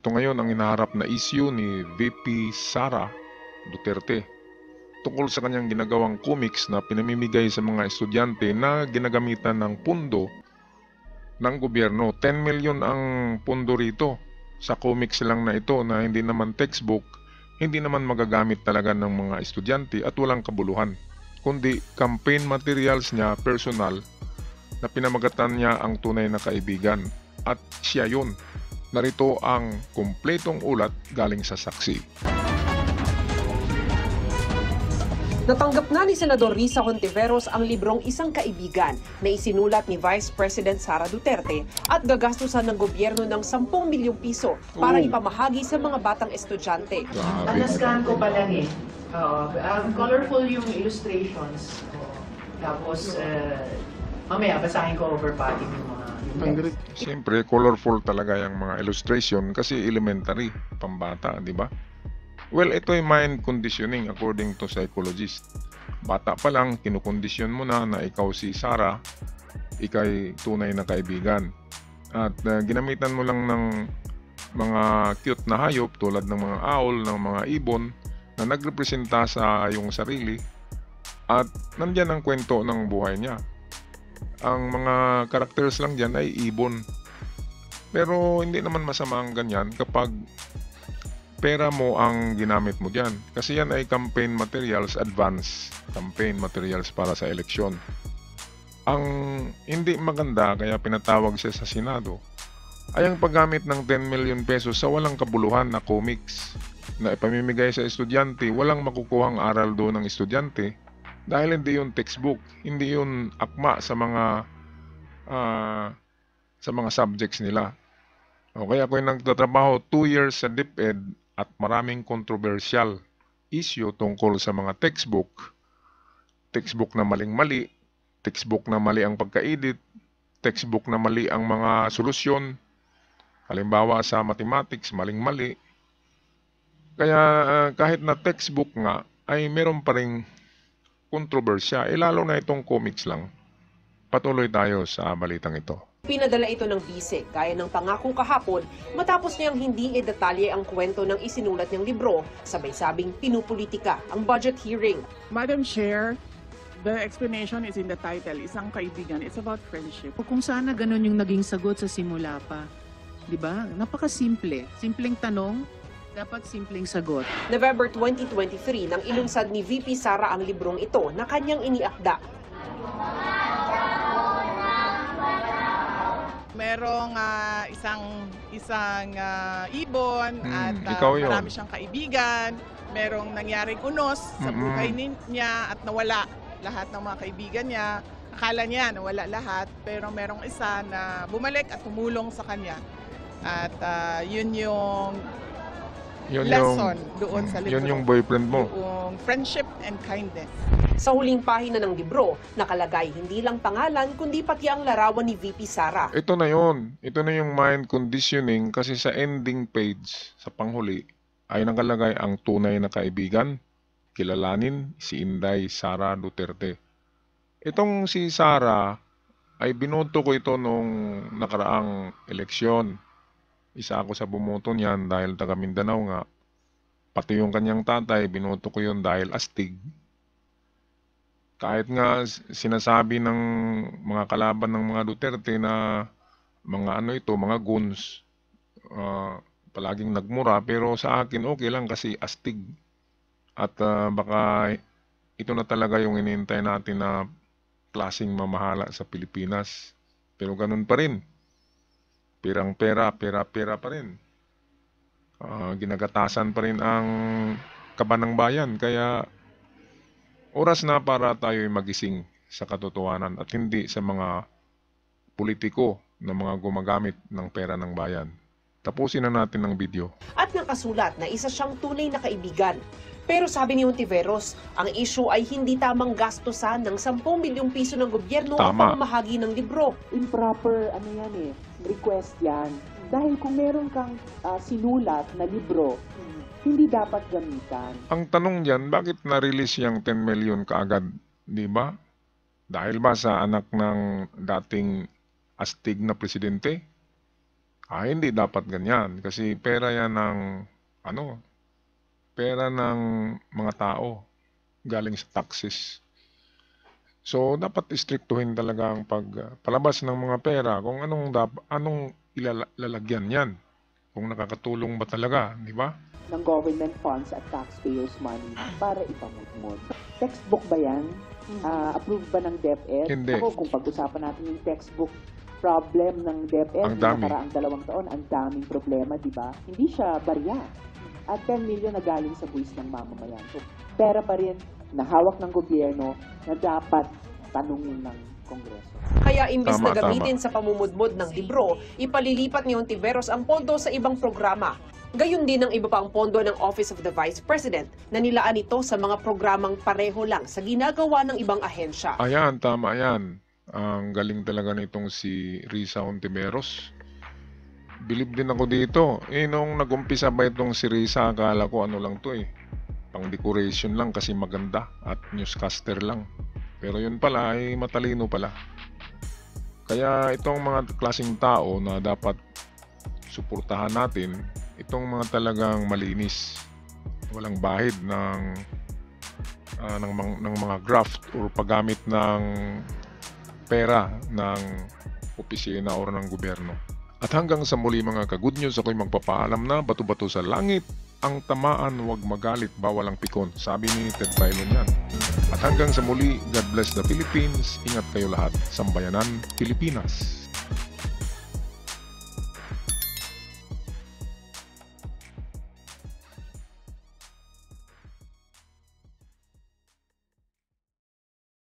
Ito ngayon ang inaharap na issue ni VP Sara Duterte tungkol sa kanyang ginagawang comics na pinamimigay sa mga estudyante na ginagamitan ng pundo ng gobyerno. 10 million ang pundo rito sa comics lang na ito na hindi naman textbook, hindi naman magagamit talaga ng mga estudyante at walang kabuluhan, kundi campaign materials niya personal na pinamagatan niya ang tunay na kaibigan. At siya yun. Narito ang kumpletong ulat galing sa saksi. Natanggap na ni Senador Risa Hontiveros ang librong Isang Kaibigan na isinulat ni Vice President Sara Duterte at gagastusan ng gobyerno ng 10 milyong piso para ipamahagi sa mga batang estudyante. Nagascan ko pa lang eh. Colorful yung illustrations. Tapos, mamaya basahin ko verbatim yung mga Siyempre, colorful talaga yung mga illustration kasi elementary, pambata, di ba? Well, ito ay mind conditioning according to psychologist. Bata pa lang, kinukondisyon mo na ikaw si Sara, ikay tunay na kaibigan. At ginamitan mo lang ng mga cute na hayop tulad ng mga owl, ng mga ibon na nagrepresenta sa iyong sarili. At nandyan ang kwento ng buhay niya. Ang mga characters lang dyan ay ibon. Pero hindi naman masama ang ganyan kapag pera mo ang ginamit mo dyan. Kasi yan ay campaign materials, advance campaign materials para sa eleksyon. Ang hindi maganda, kaya pinatawag siya sa Senado, ay ang paggamit ng 10 million pesos sa walang kabuluhan na comics na ipamimigay sa estudyante. Walang makukuhang aral doon ng estudyante dahil hindi yun textbook, hindi yun akma sa mga subjects nila. O kaya ako yung nagtatrabaho 2 years sa DepEd at maraming controversial issue tungkol sa mga textbook na maling-mali, textbook na mali ang pagka-edit, textbook na mali ang mga solusyon. Halimbawa sa mathematics, maling-mali. Kaya kahit na textbook nga, ay meron pa ring kontrobersya. Lalo na itong comics lang. Patuloy tayo sa balitang ito. Pinadala ito ng bise, gaya ng pangako kahapon, matapos niyang hindi detalye ang kwento ng isinulat niyang libro, sabay sabing pinupolitika ang budget hearing. Madam Chair, the explanation is in the title, Isang Kaibigan. It's about friendship. Kung sana ganun yung naging sagot sa simula pa. Di ba? Napakasimple. Simpleng tanong, dapat simpleng sagot. November 2023 nang ilunsad ni VP Sara ang librong ito na kanyang iniakda. Merong isang ibon at marami siyang kaibigan. Merong nangyaring unos sa buhay niya at nawala lahat ng mga kaibigan niya. Akala niya nawala lahat, pero merong isa na bumalik at tumulong sa kanya. At yun yung lesson doon sa libro. Yun yung boyfriend mo. Yung friendship and kindness. Sa huling pahina ng libro, nakalagay hindi lang pangalan kundi pati ang larawan ni VP Sara. Ito na yun. Ito na yung mind conditioning kasi sa ending page, sa panghuli, ay nakalagay ang tunay na kaibigan. Kilalanin si Inday Sara Duterte. Itong si Sara ay binoto ko ito nung nakaraang eleksyon. Isa ako sa bumoto niyan dahil taga Mindanao nga. Pati yung kanyang tatay, binoto ko yun dahil astig. Kahit nga sinasabi ng mga kalaban ng mga Duterte na mga mga goons, palaging nagmura, pero sa akin okay lang kasi astig. At baka ito na talaga yung inintay natin na klaseng mamahala sa Pilipinas. Pero ganun pa rin. Pirang pera pa rin. Ginagatasan pa rin ang kaban ng bayan. Kaya oras na para tayo magising sa katotohanan at hindi sa mga politiko na mga gumagamit ng pera ng bayan. Tapusin na natin ang video. At nakasulat na isa siyang tunay na kaibigan. Pero sabi ni Hontiveros, ang issue ay hindi tamang gastusan ng 10 milyong piso ng gobyerno ang pamamahagi ng libro. Improper request yan. Dahil kung meron kang sinulat na libro, hindi dapat gamitan. Ang tanong diyan, bakit na-release yung 10 million kaagad, di ba? Dahil ba sa anak ng dating astig na presidente? Hindi dapat ganyan kasi pera yan ng pera ng mga tao galing sa taxes. So dapat istriktuhin talaga ang pagpalabas ng mga pera kung anong ilalagyan yan. Kung nakakatulong ba talaga, di ba? Ng government funds at taxpayers' money para ipamudmod. Textbook ba yan? Approved ba ng DepEd? Hindi. Ako, kung pag-usapan natin yung textbook problem ng DepEd, Ang dami. nakaraang 2 taon, ang daming problema, di ba? Hindi siya barya. At 10 million na galing sa buwis ng mamamayan. So, pera pa rin na hawak ng gobyerno na dapat tanungin ng Kongreso. Kaya imbis Tama, na gamitin sa pamumudmod ng libro, ipalilipat ni Hontiveros ang pondo sa ibang programa. Gayon din ang iba pang pondo ng Office of the Vice President na nilaan ito sa mga programang pareho lang sa ginagawa ng ibang ahensya. Ayan, tama yan. Ang galing talaga nitong si Risa Hontiveros. Bilib din ako dito. Nung nag-umpisa ba itong si Risa, akala ko ano lang to pang decoration lang kasi maganda at newscaster lang. Pero yun pala ay matalino pala. Kaya itong mga klaseng tao na dapat suportahan natin, itong mga talagang malinis, walang bahid ng mga graft or paggamit ng pera ng opisina o ng gobyerno. At hanggang sa muli mga ka-good news, ako'y magpapaalam na bato-bato sa langit, ang tamaan huwag magalit, bawal ang pikon. Sabi ni Ted Filon yan. At hanggang sa muli, God bless the Philippines. Ingat kayo lahat. Sambayanan, Pilipinas.